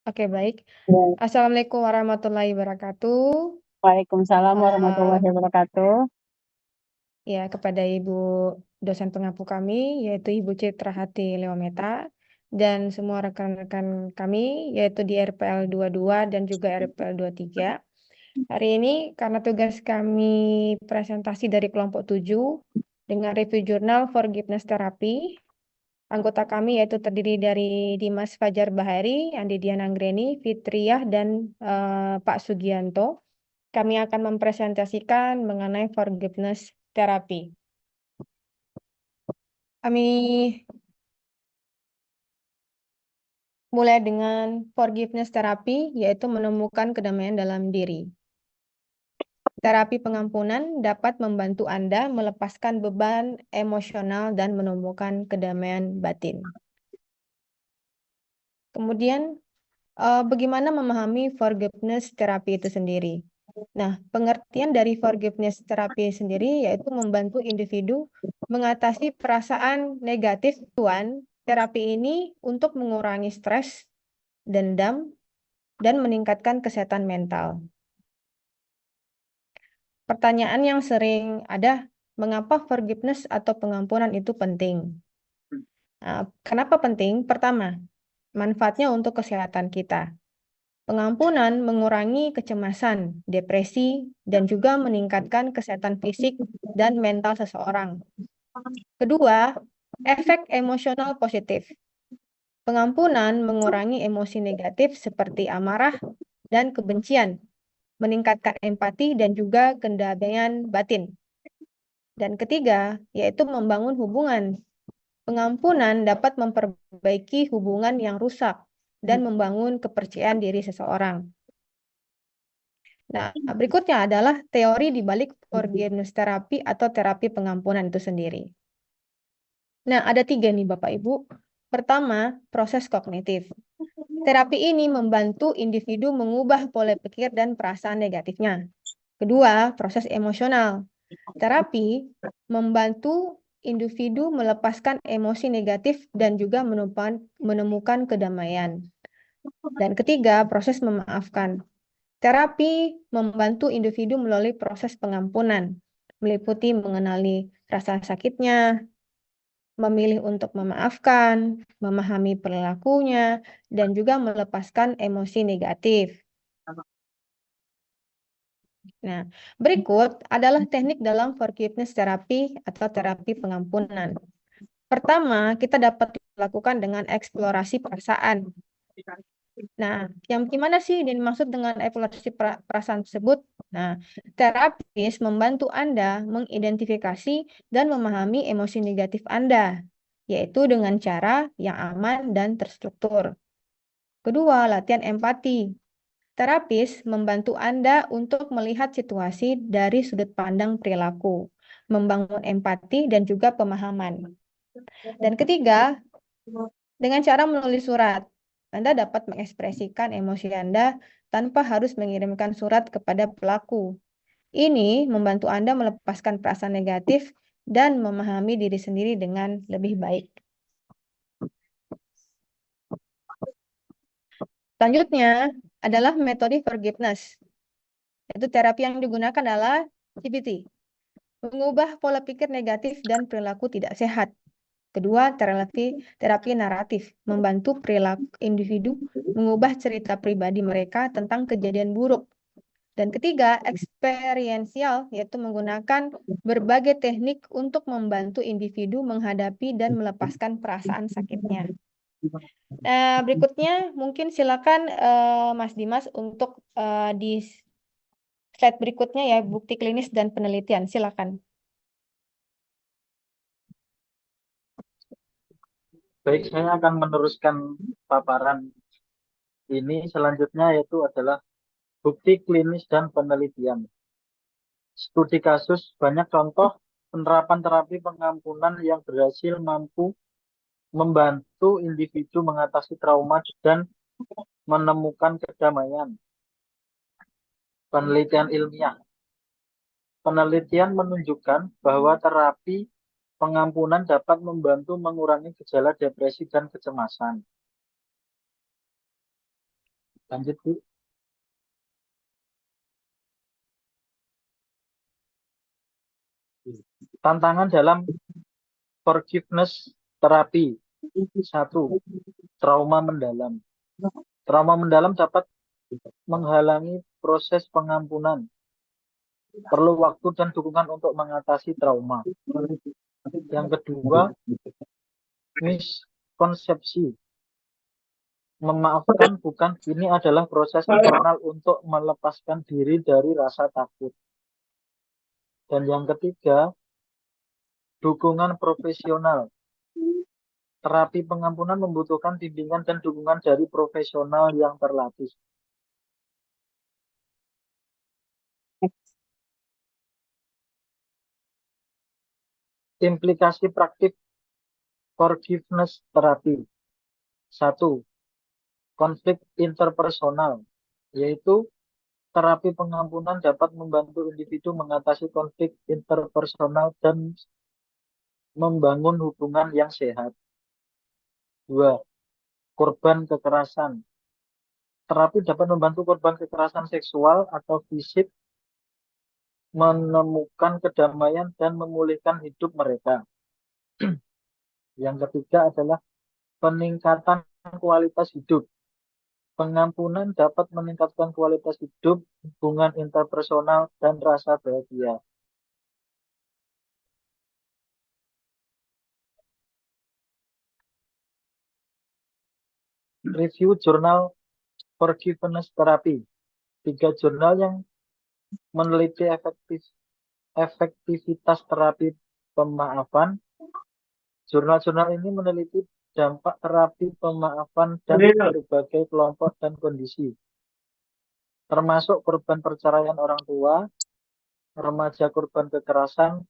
Oke, baik. Ya. Assalamualaikum warahmatullahi wabarakatuh. Waalaikumsalam Eh, warahmatullahi wabarakatuh. ya, kepada Ibu dosen pengampu kami, yaitu Ibu Citra Hati Leometa, dan semua rekan-rekan kami, yaitu di RPL 22 dan juga RPL 23. Hari ini, karena tugas kami presentasi dari kelompok 7, dengan review jurnal Forgiveness Therapy, anggota kami yaitu terdiri dari Dimas Fajar Bahari, Andi Dian Anggreni, Fitriah, dan Pak Sugianto. Kami akan mempresentasikan mengenai forgiveness therapy. Kami mulai dengan forgiveness therapy, yaitu menemukan kedamaian dalam diri. Terapi pengampunan dapat membantu Anda melepaskan beban emosional dan menemukan kedamaian batin. Kemudian, bagaimana memahami forgiveness therapy itu sendiri? Nah, pengertian dari forgiveness therapy sendiri yaitu membantu individu mengatasi perasaan negatif tuan terapi ini untuk mengurangi stres, dendam, dan meningkatkan kesehatan mental. Pertanyaan yang sering ada, mengapa forgiveness atau pengampunan itu penting? Nah, kenapa penting? Pertama, manfaatnya untuk kesehatan kita. Pengampunan mengurangi kecemasan, depresi, dan juga meningkatkan kesehatan fisik dan mental seseorang. Kedua, efek emosional positif. Pengampunan mengurangi emosi negatif seperti amarah dan kebencian, meningkatkan empati dan juga kendamaian batin. Dan ketiga, yaitu membangun hubungan. Pengampunan dapat memperbaiki hubungan yang rusak dan membangun kepercayaan diri seseorang. Nah, berikutnya adalah teori di balik forgiveness therapy atau terapi pengampunan itu sendiri. Nah, ada tiga nih Bapak Ibu. Pertama, proses kognitif. Terapi ini membantu individu mengubah pola pikir dan perasaan negatifnya. Kedua, proses emosional. Terapi membantu individu melepaskan emosi negatif dan juga menemukan kedamaian. Dan ketiga, proses memaafkan. Terapi membantu individu melalui proses pengampunan, meliputi mengenali rasa sakitnya, memilih untuk memaafkan, memahami perilakunya, dan juga melepaskan emosi negatif. Nah, berikut adalah teknik dalam forgiveness therapy atau terapi pengampunan. Pertama, kita dapat lakukan dengan eksplorasi perasaan. Nah, yang gimana sih yang dimaksud dengan eksplorasi perasaan tersebut? Nah, terapis membantu Anda mengidentifikasi dan memahami emosi negatif Anda, yaitu dengan cara yang aman dan terstruktur. Kedua, latihan empati. Terapis membantu Anda untuk melihat situasi dari sudut pandang perilaku, membangun empati dan juga pemahaman. Dan ketiga, dengan cara menulis surat, Anda dapat mengekspresikan emosi Anda tanpa harus mengirimkan surat kepada pelaku. Ini membantu Anda melepaskan perasaan negatif dan memahami diri sendiri dengan lebih baik. Selanjutnya adalah metode forgiveness. Yaitu terapi yang digunakan adalah CBT, mengubah pola pikir negatif dan perilaku tidak sehat. Kedua, terapi naratif, membantu perilaku individu mengubah cerita pribadi mereka tentang kejadian buruk. Dan ketiga, eksperiensial, yaitu menggunakan berbagai teknik untuk membantu individu menghadapi dan melepaskan perasaan sakitnya. Berikutnya, mungkin silakan Mas Dimas untuk di slide berikutnya ya, bukti klinis dan penelitian. Silakan. Baik, saya akan meneruskan paparan ini selanjutnya yaitu adalah bukti klinis dan penelitian. Studi kasus banyak contoh penerapan terapi pengampunan yang berhasil mampu membantu individu mengatasi trauma dan menemukan kedamaian. Penelitian ilmiah. Penelitian menunjukkan bahwa terapi pengampunan dapat membantu mengurangi gejala depresi dan kecemasan. Lanjut, Bu. Tantangan dalam forgiveness terapi. 1. Trauma mendalam. Trauma mendalam dapat menghalangi proses pengampunan. Perlu waktu dan dukungan untuk mengatasi trauma. Yang kedua, miskonsepsi. Memaafkan bukan ini adalah proses internal untuk melepaskan diri dari rasa takut. Dan yang ketiga, dukungan profesional. Terapi pengampunan membutuhkan bimbingan dan dukungan dari profesional yang terlatih. Implikasi praktik forgiveness terapi. 1. Konflik interpersonal, yaitu terapi pengampunan dapat membantu individu mengatasi konflik interpersonal dan membangun hubungan yang sehat. 2. Korban kekerasan. Terapi dapat membantu korban kekerasan seksual atau fisik menemukan kedamaian dan memulihkan hidup mereka. Yang ketiga adalah peningkatan kualitas hidup. Pengampunan dapat meningkatkan kualitas hidup, hubungan interpersonal, dan rasa bahagia. Review jurnal forgiveness therapy. 3 jurnal yang meneliti efektivitas terapi pemaafan. Jurnal-jurnal ini meneliti dampak terapi pemaafan dan berbagai kelompok dan kondisi, termasuk korban perceraian orang tua, remaja korban kekerasan,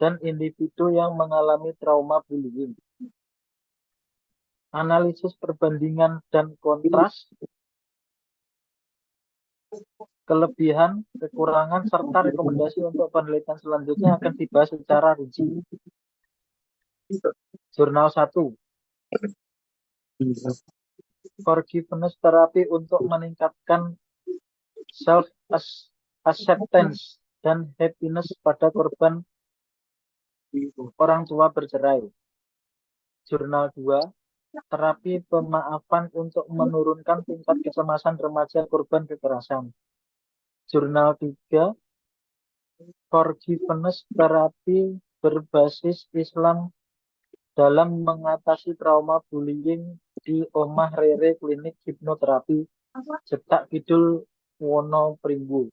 dan individu yang mengalami trauma bullying. Analisis perbandingan dan kontras, kelebihan, kekurangan, serta rekomendasi untuk penelitian selanjutnya akan dibahas secara rinci. Jurnal 1. Forgiveness terapi untuk meningkatkan self-acceptance dan happiness pada korban orang tua bercerai. Jurnal 2. Terapi pemaafan untuk menurunkan tingkat kecemasan remaja korban kekerasan. Jurnal 3. Forgiveness terapi berbasis Islam dalam mengatasi trauma bullying di Omah Rere Klinik Hipnoterapi, Cetak Kidul, Wonoprimbo.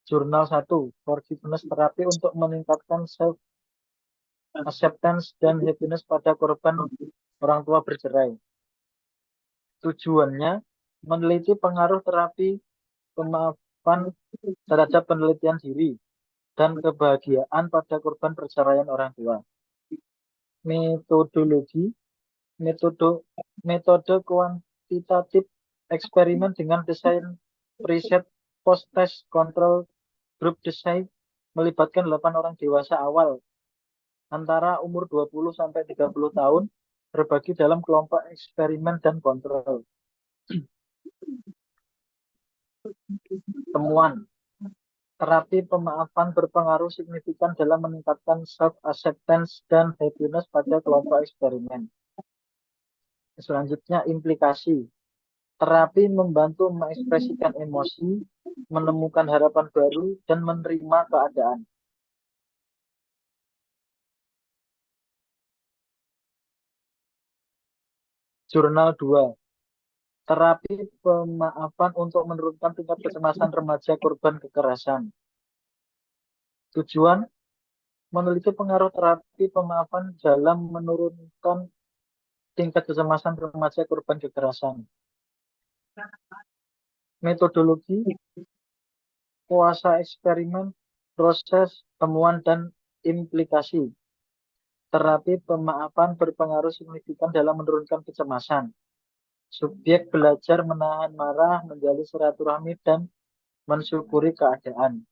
Jurnal 1. Forgiveness terapi untuk meningkatkan self-acceptance dan happiness pada korban orang tua bercerai. Tujuannya meneliti pengaruh terapi pemaafan terhadap penelitian diri dan kebahagiaan pada korban perceraian orang tua. Metodologi, metode kuantitatif eksperimen dengan desain preset post-test control group design melibatkan 8 orang dewasa awal antara umur 20 sampai 30 tahun berbagi dalam kelompok eksperimen dan kontrol. Temuan. Terapi pemaafan berpengaruh signifikan dalam meningkatkan self-acceptance dan happiness pada kelompok eksperimen. Selanjutnya, implikasi. Terapi membantu mengekspresikan emosi, menemukan harapan baru, dan menerima keadaan. Jurnal 2. Terapi pemaafan untuk menurunkan tingkat kecemasan remaja korban kekerasan. Tujuan meneliti pengaruh terapi pemaafan dalam menurunkan tingkat kecemasan remaja korban kekerasan. Metodologi, kuasa eksperimen, proses, temuan, dan implikasi. Terapi pemaafan berpengaruh signifikan dalam menurunkan kecemasan. Subjek belajar menahan marah, menjalin silaturahmi, dan mensyukuri keadaan.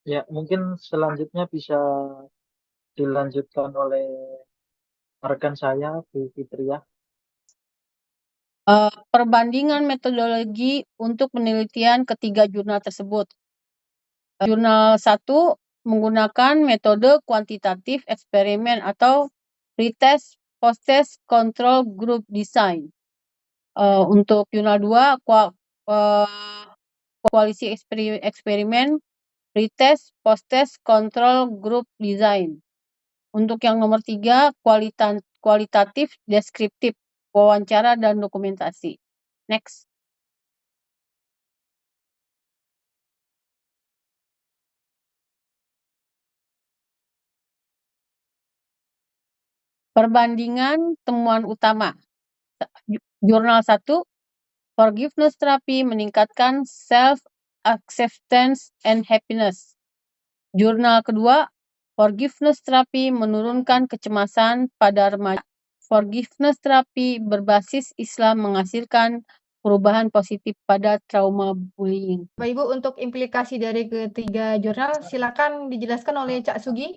Ya, mungkin selanjutnya bisa dilanjutkan oleh rekan saya, Bu Fitriah. Perbandingan metodologi untuk penelitian ketiga jurnal tersebut. Jurnal 1 menggunakan metode kuantitatif eksperimen atau pretest, post-test, control group design. Untuk jurnal 2 koalisi eksperimen, pretest, post-test, control group design. Untuk yang nomor 3 kualitatif deskriptif, wawancara dan dokumentasi. Next. Perbandingan temuan utama. Jurnal 1, forgiveness therapy meningkatkan self-acceptance and happiness. Jurnal kedua, forgiveness therapy menurunkan kecemasan pada remaja. Forgiveness therapy berbasis Islam menghasilkan perubahan positif pada trauma bullying. Bapak Ibu, untuk implikasi dari ketiga jurnal, silakan dijelaskan oleh Cak Sugi.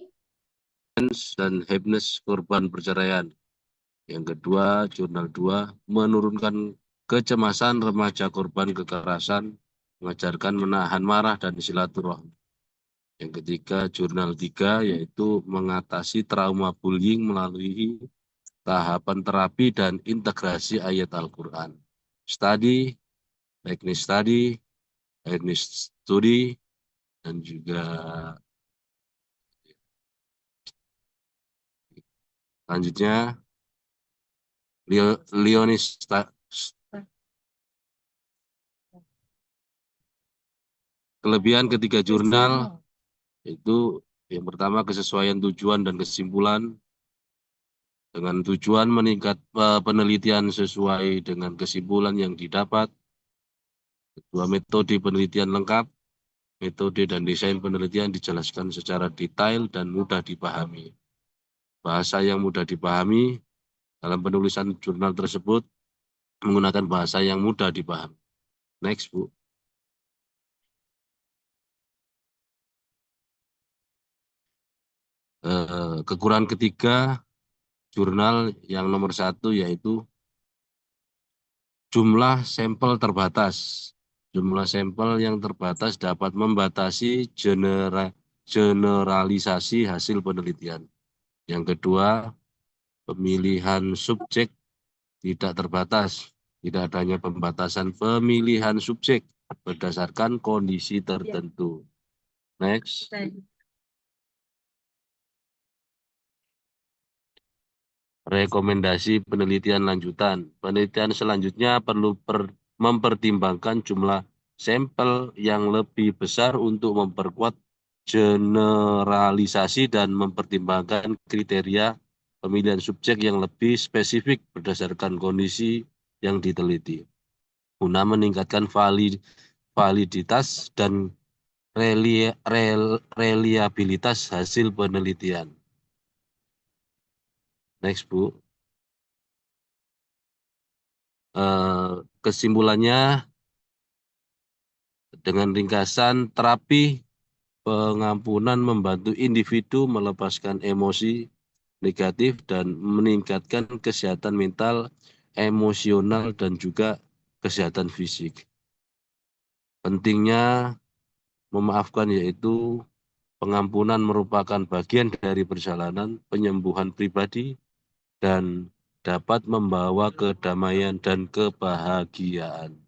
Dan happiness korban perceraian. Yang kedua, jurnal 2 menurunkan kecemasan remaja korban kekerasan, mengajarkan menahan marah dan silaturahmi. Yang ketiga, jurnal 3 yaitu mengatasi trauma bullying melalui tahapan terapi dan integrasi ayat Al-Quran. Study, teknis study, teknis studi, dan juga selanjutnya Leonis kelebihan ketiga jurnal itu yang pertama kesesuaian tujuan dan kesimpulan dengan tujuan meningkat penelitian sesuai dengan kesimpulan yang didapat. Kedua, metode penelitian lengkap, metode dan desain penelitian dijelaskan secara detail dan mudah dipahami. Bahasa yang mudah dipahami dalam penulisan jurnal tersebut menggunakan bahasa yang mudah dipahami. Next, Bu. Kekurangan ketiga jurnal yang nomor 1 yaitu jumlah sampel terbatas. Jumlah sampel yang terbatas dapat membatasi generalisasi hasil penelitian. Yang kedua, pemilihan subjek tidak terbatas. Tidak adanya pembatasan pemilihan subjek berdasarkan kondisi tertentu. Next. Rekomendasi penelitian lanjutan. Penelitian selanjutnya perlu mempertimbangkan jumlah sampel yang lebih besar untuk memperkuat generalisasi dan mempertimbangkan kriteria pemilihan subjek yang lebih spesifik berdasarkan kondisi yang diteliti, guna meningkatkan validitas dan reliabilitas hasil penelitian. Next, Bu. Kesimpulannya, dengan ringkasan, terapi pengampunan membantu individu melepaskan emosi negatif dan meningkatkan kesehatan mental, emosional, dan juga kesehatan fisik. Pentingnya memaafkan yaitu pengampunan merupakan bagian dari perjalanan penyembuhan pribadi dan dapat membawa kedamaian dan kebahagiaan.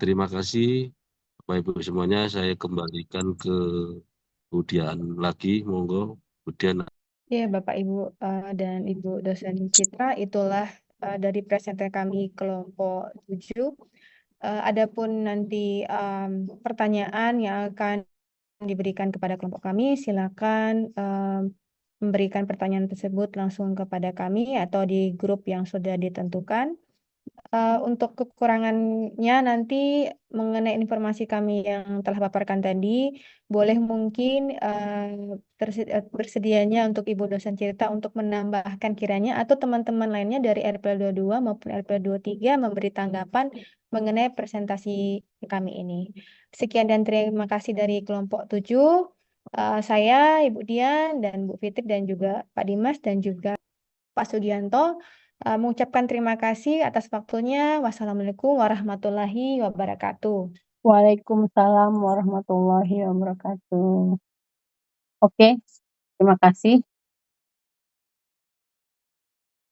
Terima kasih Bapak Ibu semuanya, saya kembalikan ke Budian lagi, monggo Budian. Ya, Bapak Ibu dan Ibu dosen Citra, itulah dari presenter kami kelompok 7. Adapun nanti pertanyaan yang akan diberikan kepada kelompok kami, silakan memberikan pertanyaan tersebut langsung kepada kami atau di grup yang sudah ditentukan. Untuk kekurangannya nanti mengenai informasi kami yang telah paparkan tadi, boleh mungkin bersedianya untuk Ibu dosen Citra untuk menambahkan kiranya atau teman-teman lainnya dari RPL 22 maupun RPL 23 memberi tanggapan mengenai presentasi kami ini. Sekian dan terima kasih dari kelompok 7. Saya, Ibu Dian, dan Bu Fitri, dan juga Pak Dimas, dan juga Pak Sugianto mengucapkan terima kasih atas waktunya. Wassalamualaikum warahmatullahi wabarakatuh. Waalaikumsalam warahmatullahi wabarakatuh. Oke, terima kasih.